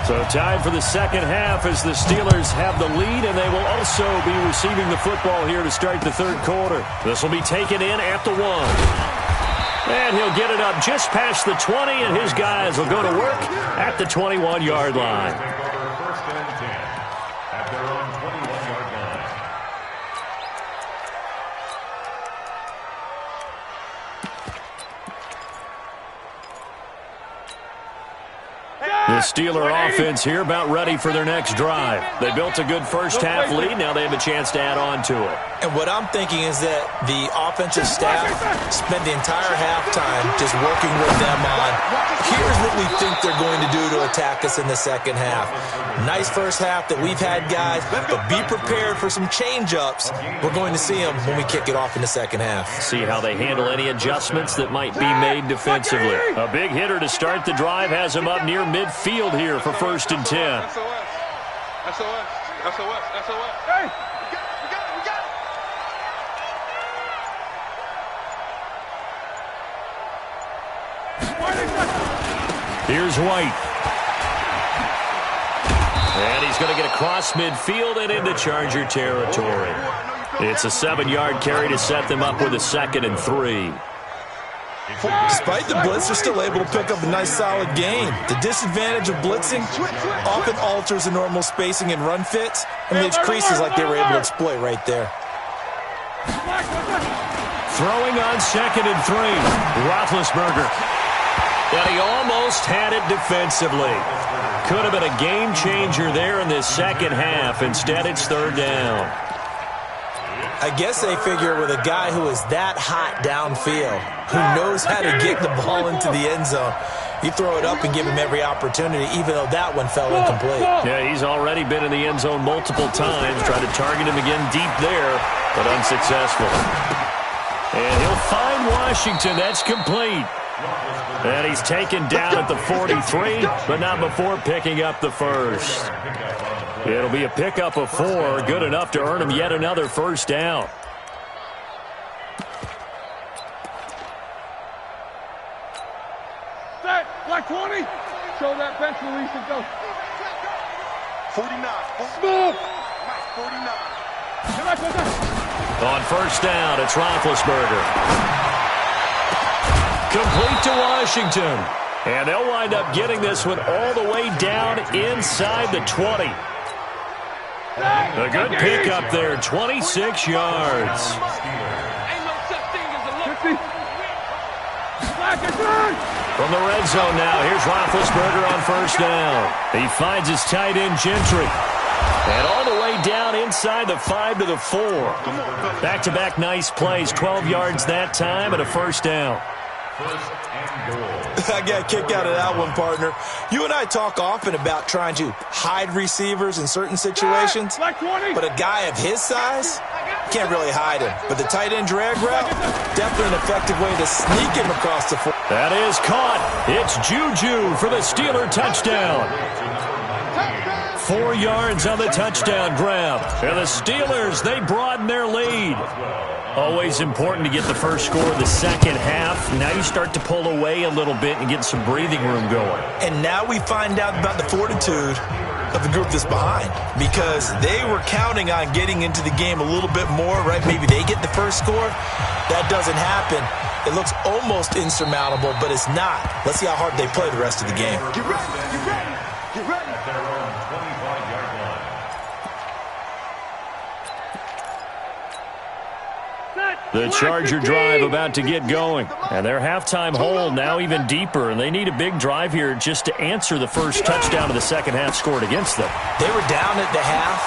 So tied for the second half as the Steelers have the lead, and they will also be receiving the football here to start the third quarter. This will be taken in at the 1. And he'll get it up just past the 20, and his guys will go to work at the 21-yard line. First and 10 at their own 21-yard line. The Steeler offense here about ready for their next drive. They built a good first-half lead. Now they have a chance to add on to it. And what I'm thinking is that the offensive staff spent the entire halftime just working with them on, here's what we think they're going to do to attack us in the second half. Nice first half that we've had, guys, but be prepared for some change-ups. We're going to see them when we kick it off in the second half. See how they handle any adjustments that might be made defensively. A big hitter to start the drive has him up near midfield here for 1st and 10. SOS. Hey! We got it! Here's White. And he's going to get across midfield and into Charger territory. It's a 7-yard carry to set them up with a 2nd and 3. Despite the blitz, they're still able to pick up a nice solid gain. The disadvantage of blitzing often alters the normal spacing and run fits and leaves creases like they were able to exploit right there. Throwing on 2nd and 3. Roethlisberger. And he almost had it defensively. Could have been a game changer there in this second half. Instead, it's 3rd down. I guess they figure with a guy who is that hot downfield, who knows how to get the ball into the end zone, you throw it up and give him every opportunity, even though that one fell incomplete. Yeah, he's already been in the end zone multiple times. Tried to target him again deep there, but unsuccessful. And he'll find Washington. That's complete. And he's taken down at the 43, but not before picking up the first. It'll be a pickup of 4, good enough to earn him yet another first down. Set, black 20. Show that bench release and go. 49. Smooth. 49. On first down, it's Roethlisberger. Complete to Washington. And they'll wind up getting this one all the way down inside the 20. A good pickup there, 26 yards. From the red zone now, here's Roethlisberger on first down. He finds his tight end, Gentry. And all the way down inside the 5 to the 4. Back-to-back nice plays, 12 yards that time and a first down. I got a kick out of that one, partner. You and I talk often about trying to hide receivers in certain situations, but a guy of his size can't really hide him. But the tight end drag route, definitely an effective way to sneak him across the field. That is caught. It's Juju for the Steeler touchdown. 4 yards on the touchdown grab. And the Steelers, they broaden their lead. Always important to get the first score of the second half. Now you start to pull away a little bit and get some breathing room going. And now we find out about the fortitude of the group that's behind, because they were counting on getting into the game a little bit more, right? Maybe they get the first score. That doesn't happen. It looks almost insurmountable, but it's not. Let's see how hard they play the rest of the game. Get ready. Get ready. At their own 25-yard line. The Charger drive about to get going. And their halftime hole now even deeper. And they need a big drive here just to answer the first touchdown of the second half scored against them. They were down at the half.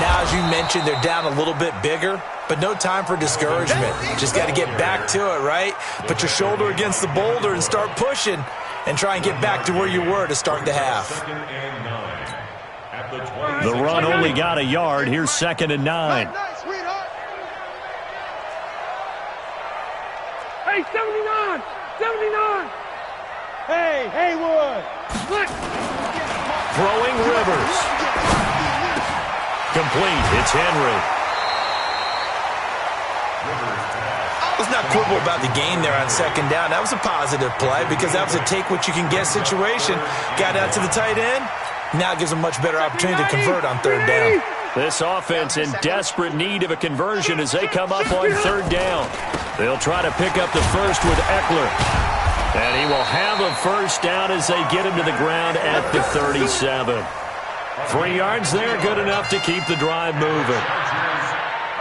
Now, as you mentioned, they're down a little bit bigger. But no time for discouragement. Just got to get back to it, right? Put your shoulder against the boulder and start pushing. And try and get back to where you were to start the half. The run only got a yard. Here's 2nd and 9. Hey, 79! 79! Hey, Haywood! Look! Throwing Rivers. Complete. It's Henry. Let's not quibble about the gain there on 2nd down. That was a positive play because that was a take-what-you-can-get situation. Got out to the tight end, Now it gives them much better opportunity to convert on third down. This offense in desperate need of a conversion as they come up on third down. They'll try to pick up the first with Eckler. And he will have a first down as they get him to the ground at the 37. 3 yards there, good enough to keep the drive moving.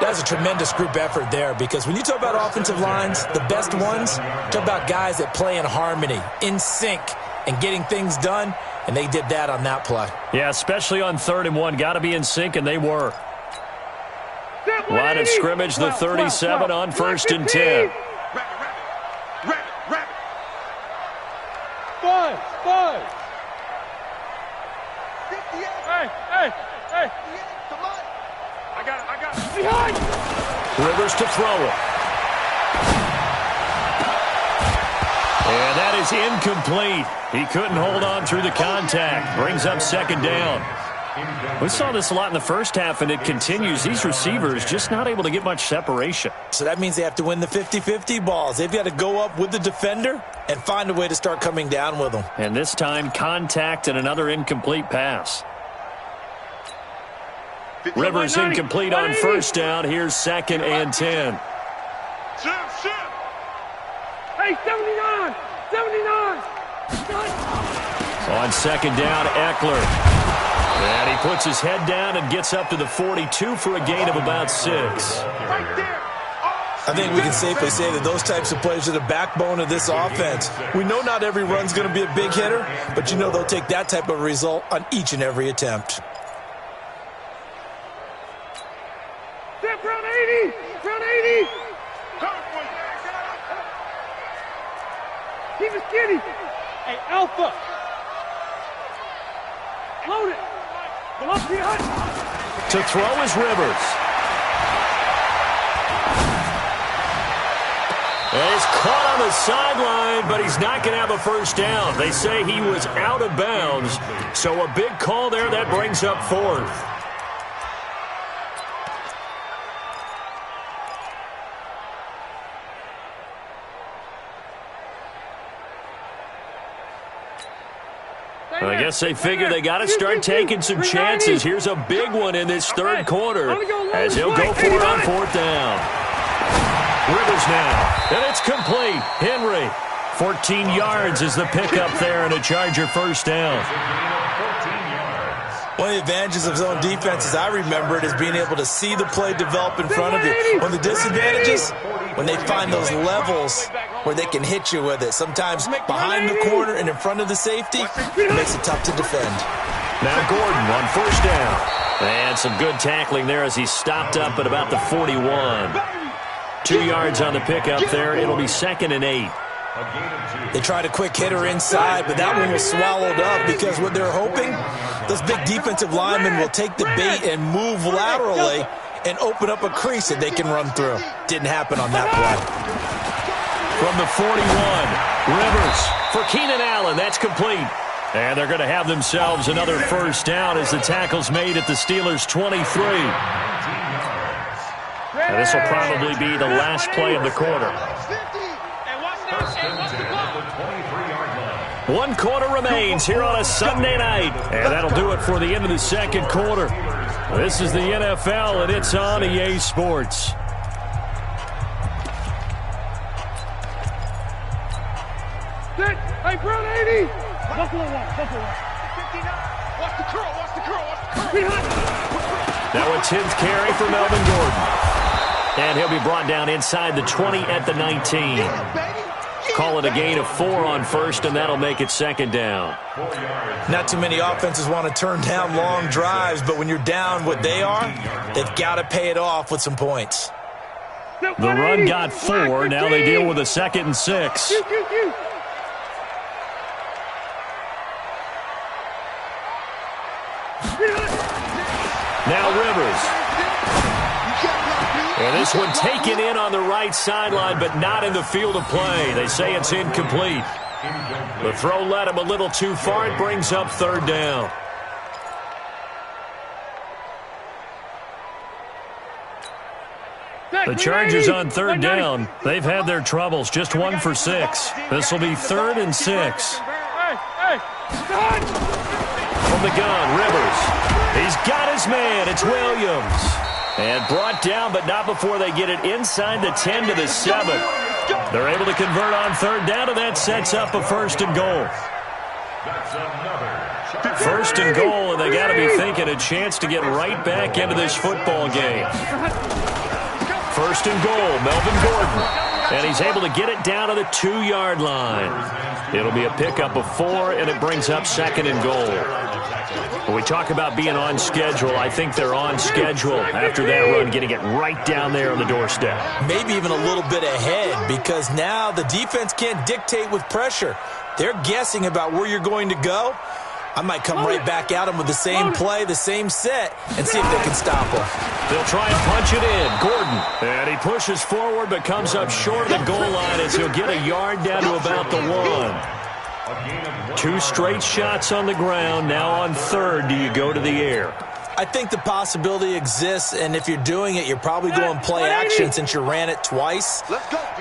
That's a tremendous group effort there, because when you talk about offensive lines, the best ones, talk about guys that play in harmony, in sync, and getting things done, and they did that on that play. Yeah, especially on 3rd and 1. Got to be in sync, and they were. Line of scrimmage, the 37 on 1st and 10. Five. Hey. Come on. I got it. Behind. Rivers to throw it. And that is incomplete. He couldn't hold on through the contact. Brings up 2nd down. We saw this a lot in the first half, and it continues. These receivers just not able to get much separation. So that means they have to win the 50-50 balls. They've got to go up with the defender and find a way to start coming down with them. And this time, contact and another incomplete pass. Rivers incomplete on 1st down. Here's 2nd and 10. Hey, 79. On 2nd down, Eckler. And he puts his head down and gets up to the 42 for a gain of about 6. I think we can safely say that those types of plays are the backbone of this offense. We know not every run's going to be a big hitter, but you know they'll take that type of result on each and every attempt. Front 80. Keep it skinny. Hey, Alpha. Load it. To throw is Rivers. And he's caught on the sideline, but he's not going to have a first down. They say he was out of bounds, so a big call there that brings up 4th. I guess they figure they got to start taking some chances. Here's a big one in this 3rd quarter as he'll go for it on 4th down. Rivers now, and it's complete. Henry, 14 yards is the pickup there, and a Charger first down. One of the advantages of zone defense, as I remember it, is being able to see the play develop in front of you. One of the disadvantages, when they find those levels where they can hit you with it. Sometimes behind the corner and in front of the safety, it makes it tough to defend. Now Gordon on 1st down. And some good tackling there as he stopped up at about the 41. 2 yards on the pickup there. It'll be 2nd and 8. They tried a quick hitter inside, but that one was swallowed up because what they're hoping, those big defensive linemen will take the bait and move laterally and open up a crease that they can run through. Didn't happen on that play. From the 41, Rivers for Keenan Allen. That's complete. And they're going to have themselves another first down as the tackle's made at the Steelers' 23. And this will probably be the last play of the quarter. 1 quarter remains here on a Sunday night. And that'll do it for the end of the 2nd quarter. This is the NFL, and it's on EA Sports. Hey, Brown 80. Buffalo 1. 59. Watch the curl. Now a 10th carry for Melvin Gordon. And he'll be brought down inside the 20 at the 19. Call it a gain of 4 on 1st, and that'll make it 2nd down. Not too many offenses want to turn down long drives, but when you're down what they are, they've got to pay it off with some points. The run got 4. Now they deal with a 2nd and 6. Now Rivers. And this one taken in on the right sideline, but not in the field of play. They say it's incomplete. The throw led him a little too far. It brings up 3rd down. The Chargers on 3rd down. They've had their troubles. Just 1 for 6. This will be 3rd and 6. From from the gun. Rivers. He's got his man. It's Williams. And brought down, but not before they get it inside the 10 to the 7. They're able to convert on third down, and that sets up a first and goal. First and goal, and they got to be thinking a chance to get right back into this football game. First and goal, Melvin Gordon. And he's able to get it down to the 2-yard line. It'll be a pickup of 4, and it brings up second and goal. When we talk about being on schedule, I think they're on schedule after that run, getting it right down there on the doorstep. Maybe even a little bit ahead, because now the defense can't dictate with pressure. They're guessing about where you're going to go. I might come right back at them with the same play, the same set, and see if they can stop them. They'll try and punch it in. Gordon. And he pushes forward but comes up short of the goal line as he'll get a yard down to about the 1. 2 straight shots on the ground. Now on third, do you go to the air? I think the possibility exists, and if you're doing it, you're probably going play action since you ran it twice.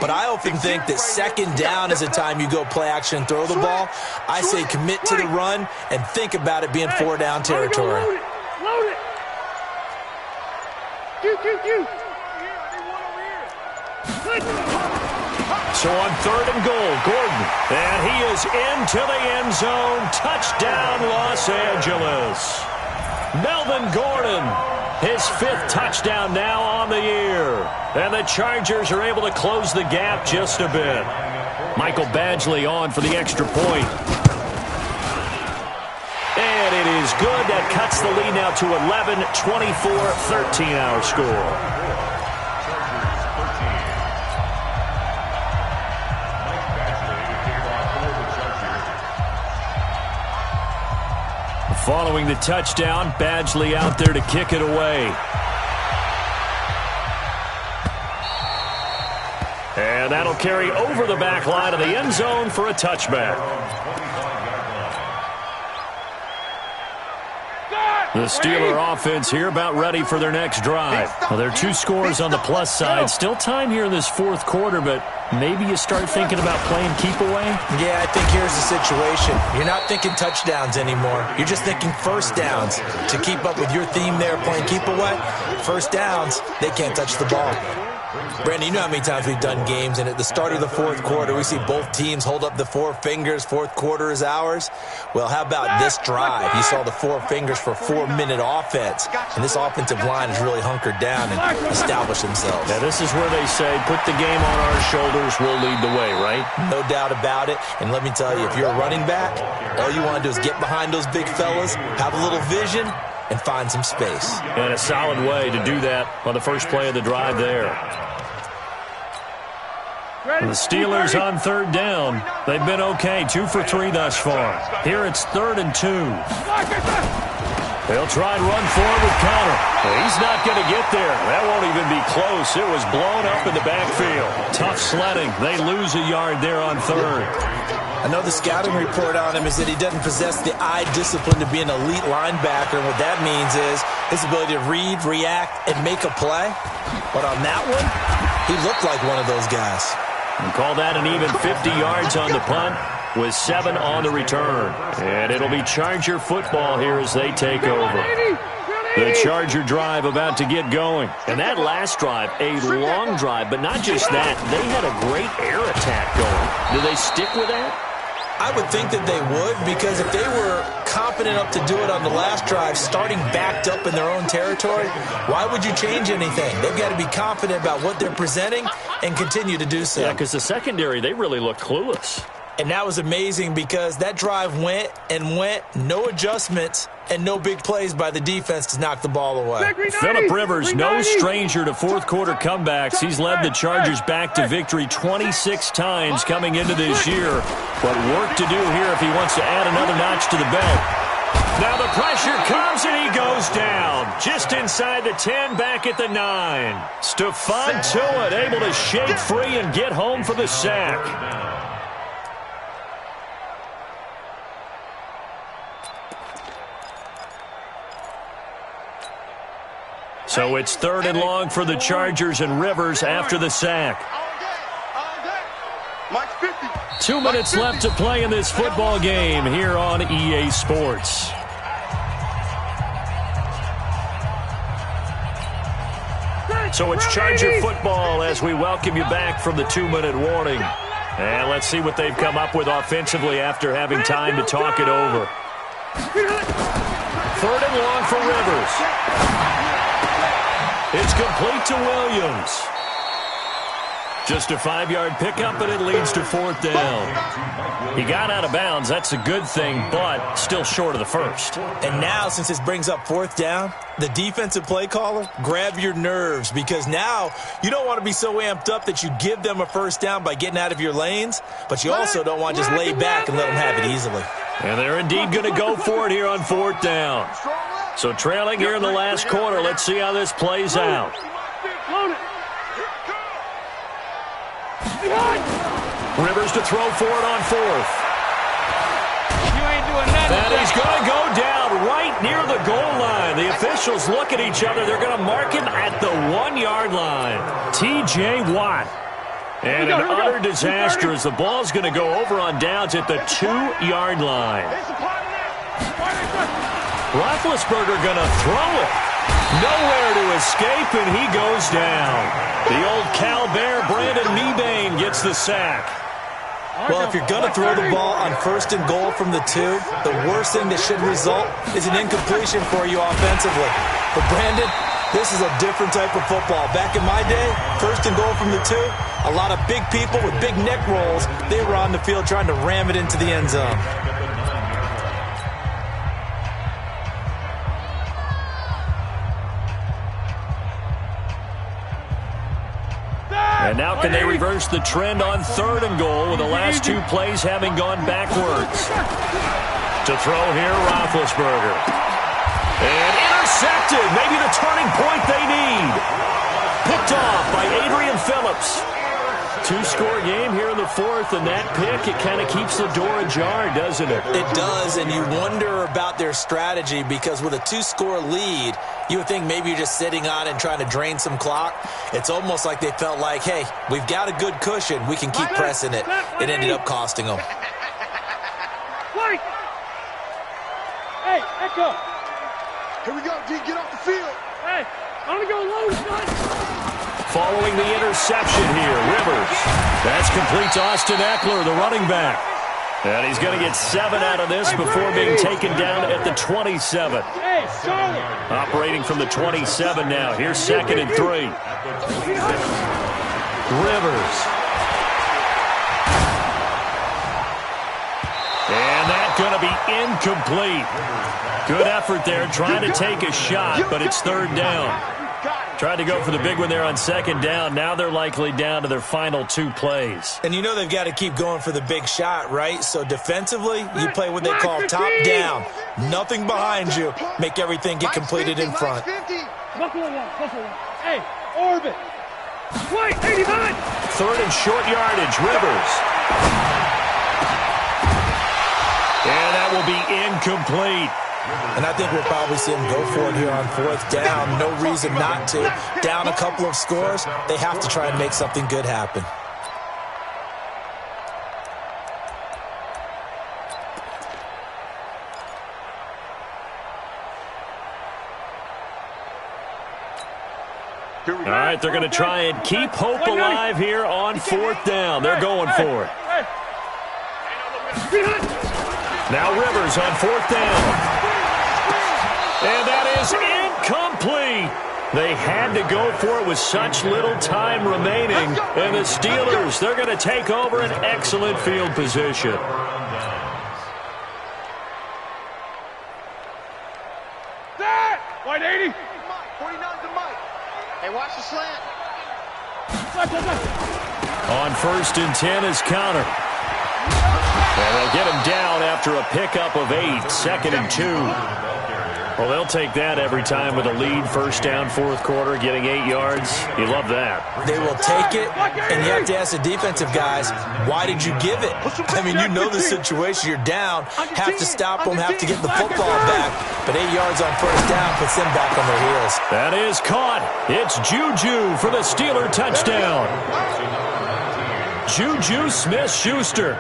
But I often think that second down is a time you go play action and throw the ball. I say commit to the run and think about it being 4-down territory. Load it. So on third and goal, Gordon. And he is into the end zone. Touchdown, Los Angeles. Melvin Gordon, his 5th touchdown now on the year. And the Chargers are able to close the gap just a bit. Michael Badgley on for the extra point. And it is good. That cuts the lead now to 11, 24, 13 our score. Following the touchdown, Badgley out there to kick it away. And that'll carry over the back line of the end zone for a touchback. The Steeler offense here about ready for their next drive. Well, there are 2 scores on the plus side. Still time here in this 4th quarter, but maybe you start thinking about playing keep away? Yeah, I think here's the situation. You're not thinking touchdowns anymore. You're just thinking first downs. To keep up with your theme there, playing keep away, first downs, they can't touch the ball. Brandon, you know how many times we've done games, and at the start of the 4th quarter, we see both teams hold up the 4 fingers, 4th quarter is ours. Well, how about this drive? You saw the 4 fingers for 4-minute offense, and this offensive line has really hunkered down and established themselves. Yeah, this is where they say, put the game on our shoulders, we'll lead the way, right? No doubt about it, and let me tell you, if you're a running back, all you want to do is get behind those big fellas, have a little vision, and find some space. And a solid way to do that on the first play of the drive there. The Steelers on third down. They've been okay, 2 for 3 thus far. Here it's 3rd and 2. They'll try and run forward with Connor. He's not going to get there. That won't even be close. It was blown up in the backfield. Tough sledding. They lose a yard there on third. Another scouting report on him is that he doesn't possess the eye discipline to be an elite linebacker. And what that means is his ability to read, react, and make a play. But on that one, he looked like one of those guys. And call that an even 50 yards on the punt with 7 on the return. And it'll be Charger football here as they take over. The Charger drive about to get going. And that last drive, a long drive, but not just that. They had a great air attack going. Do they stick with that? I would think that they would, because if they were confident enough to do it on the last drive, starting backed up in their own territory, why would you change anything? They've got to be confident about what they're presenting and continue to do so. Yeah, because the secondary, they really look clueless. And that was amazing because that drive went and went, no adjustments, and no big plays by the defense to knock the ball away. Phillip Rivers, no stranger to 4th quarter comebacks. He's led the Chargers back to victory 26 times coming into this year. But work to do here if he wants to add another notch to the belt. Now the pressure comes and he goes down. Just inside the 10, back at the 9. Stephon Tuitt able to shake free and get home for the sack. So it's 3rd and long for the Chargers, and Rivers after the sack. 2 minutes left to play in this football game here on EA Sports. So it's Charger football as we welcome you back from the 2-minute warning. And let's see what they've come up with offensively after having time to talk it over. 3rd and long for Rivers. It's complete to Williams. Just a 5-yard pickup, and it leads to 4th down. He got out of bounds. That's a good thing, but still short of the first. And now, since this brings up 4th down, the defensive play caller, grab your nerves, because now you don't want to be so amped up that you give them a 1st down by getting out of your lanes, but you also don't want to just lay back and let them have it easily. And they're indeed going to go for it here on 4th down. So trailing here in the last quarter. Let's see how this plays out. Rivers to throw for it on 4th. You ain't doing nothing. And he's going to go down right near the goal line. The officials look at each other. They're going to mark him at the 1-yard line. T.J. Watt. And an utter disaster as the ball's going to go over on downs at the 2-yard line. Roethlisberger going to throw it. Nowhere to escape, and he goes down. The old Cal Bear, Brandon Mebane, gets the sack. Well, if you're going to throw the ball on 1st and goal from the 2, the worst thing that should result is an incompletion for you offensively. But, Brandon, this is a different type of football. Back in my day, 1st and goal from the 2, a lot of big people with big neck rolls, they were on the field trying to ram it into the end zone. And now can they reverse the trend on 3rd and goal with the last 2 plays having gone backwards? To throw here, Roethlisberger. And intercepted. Maybe the turning point they need. Picked off by Adrian Phillips. 2-score game here in the 4th, and that pick, it kind of keeps the door ajar, doesn't it? It does, and you wonder about their strategy because with a 2-score lead, you would think maybe you're just sitting on it and trying to drain some clock. It's almost like they felt like, hey, we've got a good cushion. We can keep pressing it. It ended up costing them. Hey, Echo. Here we go, D. Get off the field. Hey, I'm going to go low, son. Following the interception here, Rivers. That's complete to Austin Eckler, the running back. And he's going to get 7 out of this before being taken down at the 27. Operating from the 27 now. Here's 2nd and 3. Rivers. And that's going to be incomplete. Good effort there, trying to take a shot, but it's 3rd down. Tried to go for the big one there on 2nd down. Now they're likely down to their final 2 plays. And you know they've got to keep going for the big shot, right? So defensively, you play what they call top down. Nothing behind you. Make everything get completed in front. Hey, orbit. Wait, 89. 3rd and short yardage, Rivers. And that will be incomplete. And I think we'll probably see him go for it here on 4th down. No reason not to. Down a couple of scores, they have to try and make something good happen. All right, they're going to try and keep hope alive here on 4th down. They're going for it. Now Rivers on 4th down. And that is incomplete. They had to go for it with such little time remaining. And the Steelers, they're going to take over an excellent field position. White 80. 49's to Mike. Hey, watch the slant. On 1st and 10 is counter. And they'll get him down after a pickup of 8. 2nd and 2. Well, they'll take that every time with a lead. 1st down, 4th quarter, getting 8 yards. You love that. They will take it, and you have to ask the defensive guys, why did you give it? I mean, you know the situation. You're down, have to stop them, have to get the football back. But 8 yards on 1st down puts them back on their heels. That is caught. It's Juju for the Steeler touchdown. Juju Smith-Schuster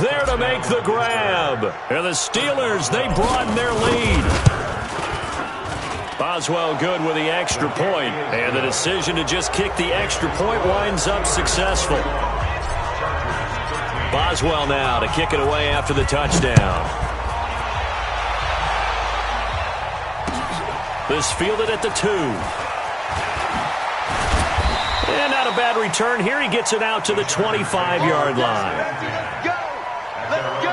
there to make the grab. And the Steelers, they broaden their lead. Boswell good with the extra point, and the decision to just kick the extra point winds up successful. Boswell now to kick it away after the touchdown. This fielded at the 2. And not a bad return here. He gets it out to the 25-yard line. Go! Let's go!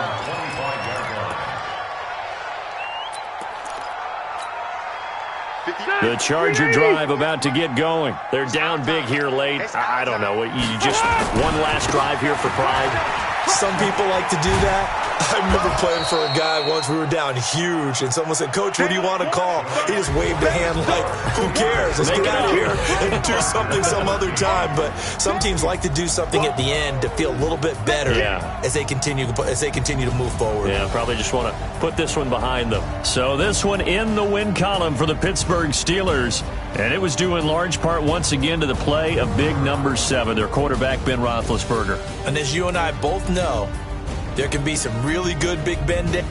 The Charger drive about to get going. They're down big here late. I don't know. You just one last drive here for pride. Some people like to do that. I remember playing for a guy once. We were down huge, and someone said, "Coach, what do you want to call?" He just waved a hand like, "Who cares? Let's get out of here and do something some other time." But some teams like to do something at the end to feel a little bit better as they continue to move forward. Yeah, probably just want to put this one behind them. So this one in the win column for the Pittsburgh Steelers. And it was due in large part once again to the play of big number 7, their quarterback Ben Roethlisberger. And as you and I both know, there can be some really good Big Ben days.